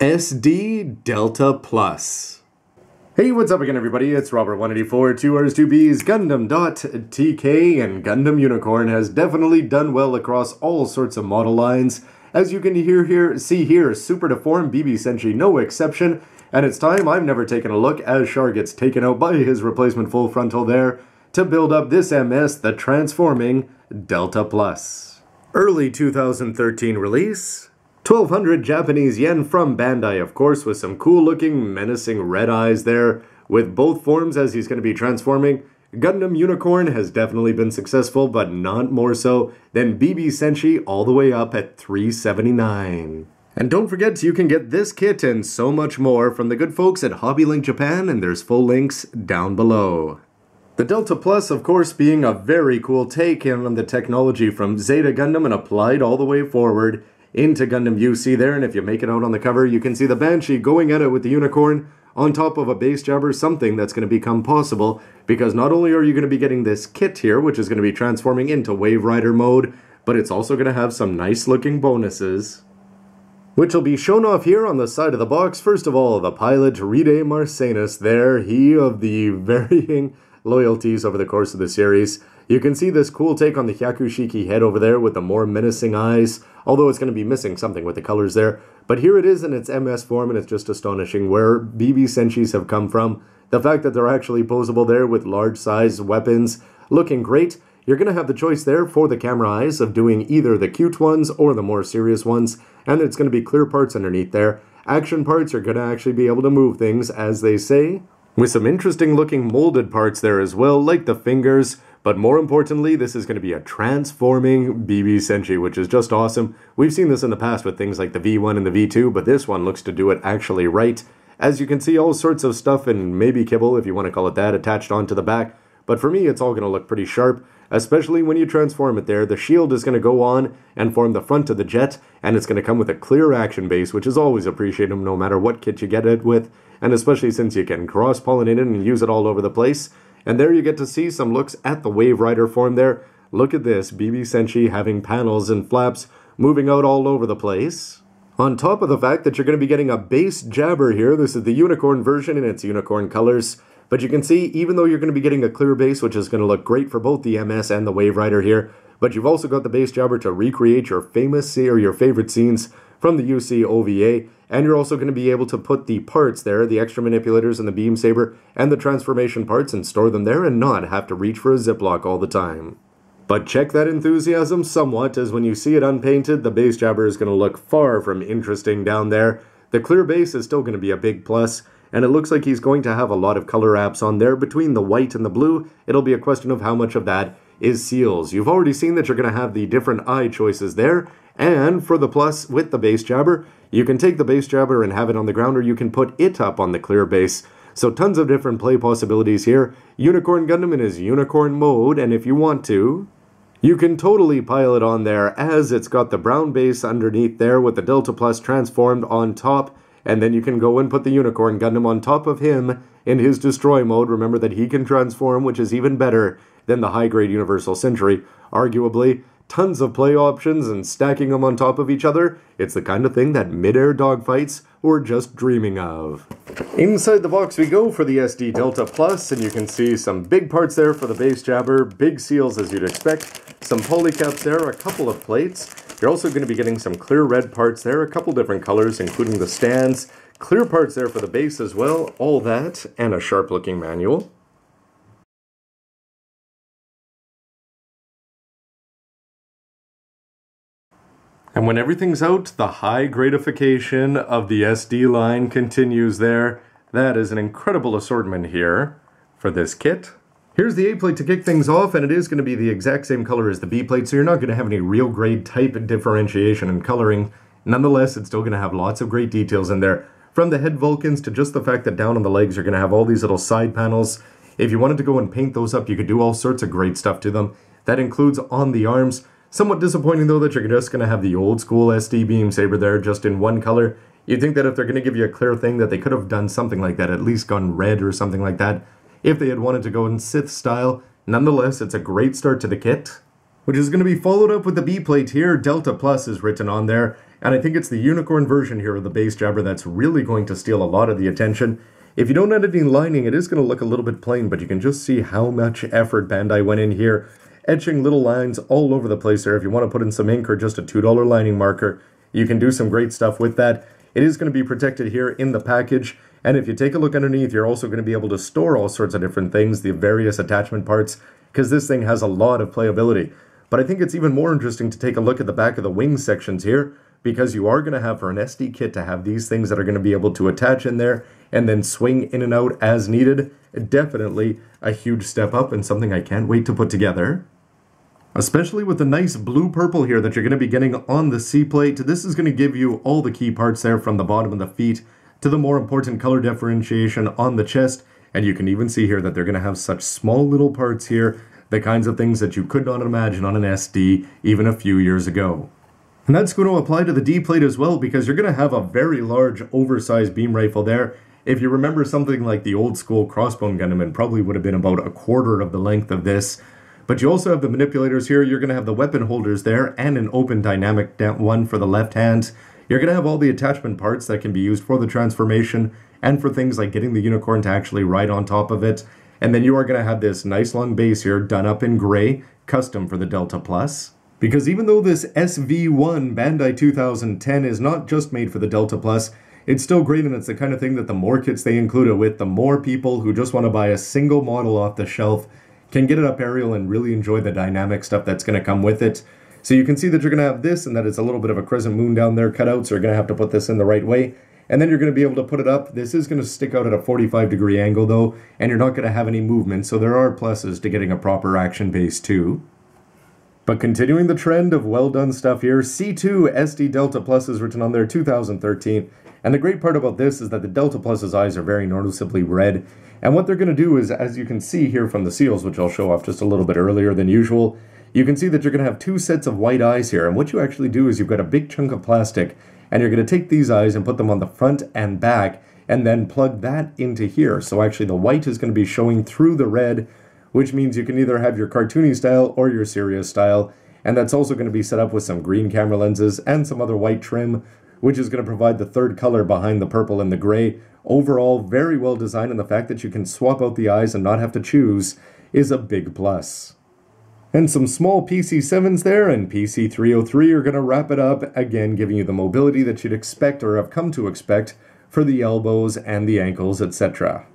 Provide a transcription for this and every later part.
SD Delta Plus. Hey, what's up again, everybody? It's Robert184, 2Rs, 2Bs, gundam.tk, and Gundam Unicorn has definitely done well across all sorts of model lines. As you can see here, Super Deformed BB Senshi, no exception. And it's time. I've never taken a look as Char gets taken out by his replacement full frontal there to build up this MS, the transforming Delta Plus. Early 2013 release. 1200 Japanese yen from Bandai, of course, with some cool looking menacing red eyes there with both forms as he's going to be transforming. Gundam Unicorn has definitely been successful, but not more so than BB Senshi, all the way up at $379. And don't forget, you can get this kit and so much more from the good folks at HobbyLink Japan, and there's full links down below. The Delta Plus, of course, being a very cool take on the technology from Zeta Gundam and applied all the way forward into Gundam UC there, and if you make it out on the cover, you can see the Banshee going at it with the Unicorn on top of a base jabber, something that's going to become possible, because not only are you going to be getting this kit here, which is going to be transforming into Wave Rider mode, but it's also going to have some nice looking bonuses, which will be shown off here on the side of the box. First of all, the pilot, Ride Marcenas there, he of the varying loyalties over the course of the series. You can see this cool take on the Hyakushiki head over there with the more menacing eyes, although it's going to be missing something with the colors there. But here it is in its MS form, and it's just astonishing where BB Senshis have come from. The fact that they're actually posable there with large size weapons, looking great. You're going to have the choice there for the camera eyes of doing either the cute ones or the more serious ones, and it's going to be clear parts underneath there. Action parts are going to actually be able to move things, as they say, with some interesting looking molded parts there as well, like the fingers. But more importantly, this is going to be a transforming BB Senshi, which is just awesome. We've seen this in the past with things like the V1 and the V2, but this one looks to do it actually right. As you can see, all sorts of stuff and maybe kibble, if you want to call it that, attached onto the back. But for me, it's all going to look pretty sharp, especially when you transform it there. The shield is going to go on and form the front of the jet, and it's going to come with a clear action base, which is always appreciated no matter what kit you get it with, and especially since you can cross-pollinate it and use it all over the place. And there you get to see some looks at the Wave Rider form there. Look at this, BB Senshi having panels and flaps moving out all over the place. On top of the fact that you're going to be getting a base jabber here. This is the Unicorn version in its Unicorn colors. But you can see, even though you're going to be getting a clear base, which is going to look great for both the MS and the Wave Rider here, but you've also got the base jabber to recreate your famous or your favorite scenes from the UC OVA, and you're also going to be able to put the parts there, the extra manipulators and the beam saber and the transformation parts, and store them there and not have to reach for a ziplock all the time. But check that enthusiasm somewhat, as when you see it unpainted, the base jabber is going to look far from interesting down there. The clear base is still going to be a big plus, and it looks like he's going to have a lot of color apps on there. Between the white and the blue, it'll be a question of how much of that is seals. You've already seen that you're going to have the different eye choices there, and for the plus with the base jabber, you can take the base jabber and have it on the ground, or you can put it up on the clear base. So tons of different play possibilities here. Unicorn Gundam in his Unicorn mode, and if you want to, you can totally pile it on there, as it's got the brown base underneath there with the Delta Plus transformed on top, and then you can go and put the Unicorn Gundam on top of him in his Destroy mode. Remember that he can transform, which is even better than the high-grade Universal Century, arguably. Tons of play options, and stacking them on top of each other, it's the kind of thing that mid-air dogfights were just dreaming of. Inside the box we go for the SD Delta Plus, and you can see some big parts there for the base jabber, big seals as you'd expect, some polycaps there, a couple of plates. You're also going to be getting some clear red parts there, a couple different colors including the stands, clear parts there for the base as well, all that, and a sharp looking manual. And when everything's out, the high gratification of the SD line continues there. That is an incredible assortment here for this kit. Here's the A plate to kick things off, and it is going to be the exact same color as the B plate, so you're not going to have any real grade type differentiation and coloring. Nonetheless, it's still going to have lots of great details in there. From the head Vulcans to just the fact that down on the legs you're going to have all these little side panels. If you wanted to go and paint those up, you could do all sorts of great stuff to them. That includes on the arms. Somewhat disappointing though that you're just going to have the old school SD beam saber there just in one color. You'd think that if they're going to give you a clear thing that they could have done something like that, at least gone red or something like that, if they had wanted to go in Sith style. Nonetheless, it's a great start to the kit, which is going to be followed up with the B plate here. Delta Plus is written on there, And I think it's the unicorn version here of the base jabber that's really going to steal a lot of the attention. If you don't add any lining, it is going to look a little bit plain, but you can just see how much effort Bandai went in here, etching little lines all over the place there. If you want to put in some ink or just a $2 lining marker, you can do some great stuff with that. It is going to be protected here in the package, and if you take a look underneath, you're also going to be able to store all sorts of different things, the various attachment parts, because this thing has a lot of playability. But I think it's even more interesting to take a look at the back of the wing sections here, because you are going to have, for an SD kit, to have these things that are going to be able to attach in there and then swing in and out as needed. Definitely a huge step up and something I can't wait to put together. Especially with the nice blue-purple here that you're going to be getting on the C-plate. This is going to give you all the key parts there from the bottom of the feet to the more important color differentiation on the chest. And you can even see here that they're going to have such small little parts here, the kinds of things that you could not imagine on an SD even a few years ago. And that's going to apply to the D-plate as well, because you're going to have a very large oversized beam rifle there. If you remember something like the old school crossbone Gundam, it probably would have been about a quarter of the length of this. But you also have the manipulators here. You're going to have the weapon holders there and an open dynamic one for the left hand. You're going to have all the attachment parts that can be used for the transformation and for things like getting the unicorn to actually ride on top of it. And then you are going to have this nice long base here done up in gray, custom for the Delta Plus. Because even though this SV1 Bandai 2010 is not just made for the Delta Plus, it's still great, and it's the kind of thing that the more kits they include it with, the more people who just want to buy a single model off the shelf can get it up aerial and really enjoy the dynamic stuff that's going to come with it. So you can see that you're going to have this, and that it's a little bit of a crescent moon down there cut out, so you're going to have to put this in the right way. And then you're going to be able to put it up. This is going to stick out at a 45-degree angle though, and you're not going to have any movement, so there are pluses to getting a proper action base too. But continuing the trend of well done stuff here, C2 SD Delta Plus is written on there 2013. And the great part about this is that the Delta Plus's eyes are very noticeably red. And what they're going to do is, as you can see here from the seals, which I'll show off just a little bit earlier than usual, you can see that you're going to have two sets of white eyes here. And what you actually do is you've got a big chunk of plastic, and you're going to take these eyes and put them on the front and back, and then plug that into here. So actually the white is going to be showing through the red, which means you can either have your cartoony style or your serious style. And that's also going to be set up with some green camera lenses and some other white trim, which is going to provide the third color behind the purple and the gray. Overall, very well designed, and the fact that you can swap out the eyes and not have to choose is a big plus. And some small PC7s there, and PC303 are going to wrap it up, again giving you the mobility that you'd expect or have come to expect for the elbows and the ankles, etc.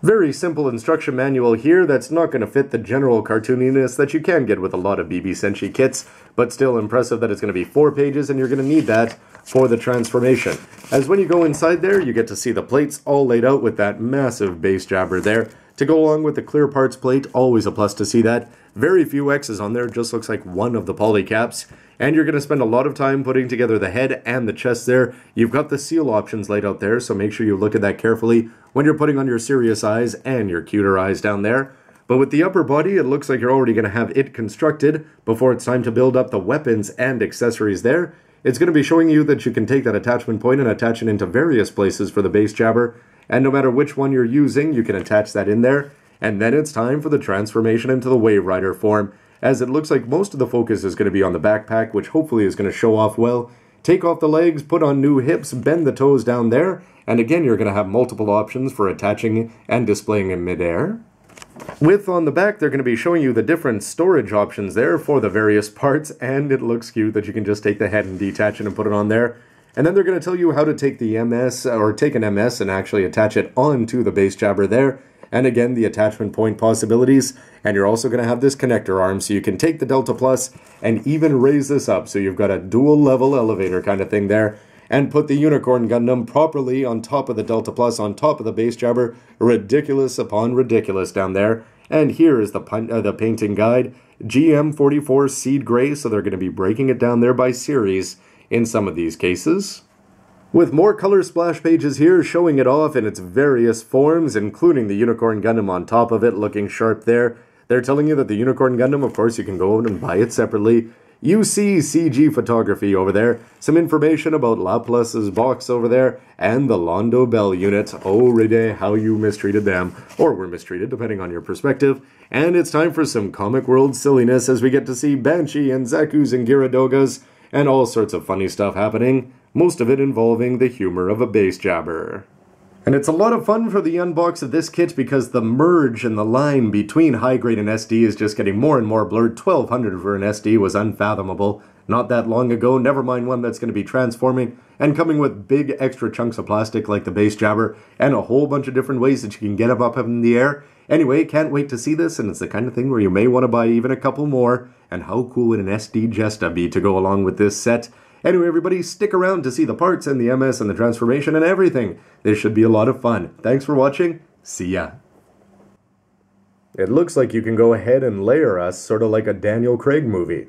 Very simple instruction manual here that's not going to fit the general cartooniness that you can get with a lot of BB Senshi kits, but still impressive that it's going to be 4 pages, and you're going to need that for the transformation. As when you go inside there, you get to see the plates all laid out with that massive base jabber there. To go along with the clear parts plate, always a plus to see that. Very few X's on there, just looks like one of the poly caps. And you're going to spend a lot of time putting together the head and the chest there. You've got the seal options laid out there, so make sure you look at that carefully when you're putting on your serious eyes and your cuter eyes down there. But with the upper body, it looks like you're already going to have it constructed before it's time to build up the weapons and accessories there. It's going to be showing you that you can take that attachment point and attach it into various places for the base jabber. And no matter which one you're using, you can attach that in there. And then it's time for the transformation into the Wave Rider form, as it looks like most of the focus is going to be on the backpack, which hopefully is going to show off well. Take off the legs, put on new hips, bend the toes down there, and again you're going to have multiple options for attaching and displaying in midair. With on the back, they're going to be showing you the different storage options there for the various parts, and it looks cute that you can just take the head and detach it and put it on there. And then they're going to tell you how to take the MS, or take an MS and actually attach it onto the base jabber there. And again, the attachment point possibilities. And you're also going to have this connector arm, so you can take the Delta Plus and even raise this up. So you've got a dual level elevator kind of thing there. And put the Unicorn Gundam properly on top of the Delta Plus, on top of the base jabber. Ridiculous upon ridiculous down there. And here is the painting guide. GM44 Seed Gray, so they're going to be breaking it down there by series in some of these cases. With more color splash pages here showing it off in its various forms, including the Unicorn Gundam on top of it looking sharp there. They're telling you that the Unicorn Gundam, of course, you can go out and buy it separately. You see CG photography over there, some information about Laplace's box over there, and the Londo Bell unit. Oh, Rede, how you mistreated them, or were mistreated, depending on your perspective. And it's time for some Comic World silliness as we get to see Banshee and Zaku's and Gyaradogas. and all sorts of funny stuff happening, most of it involving the humor of a bass jabber. And it's a lot of fun for the unbox of this kit because the merge and the line between high grade and SD is just getting more and more blurred. 1200 for an SD was unfathomable not that long ago, never mind one that's going to be transforming and coming with big extra chunks of plastic like the bass jabber and a whole bunch of different ways that you can get them up in the air. Anyway, can't wait to see this, and it's the kind of thing where you may want to buy even a couple more. And how cool would an SD Jesta be to go along with this set? Anyway, everybody, stick around to see the parts and the MS and the transformation and everything. This should be a lot of fun. Thanks for watching. See ya. It looks like you can go ahead and layer us, sort of like a Daniel Craig movie.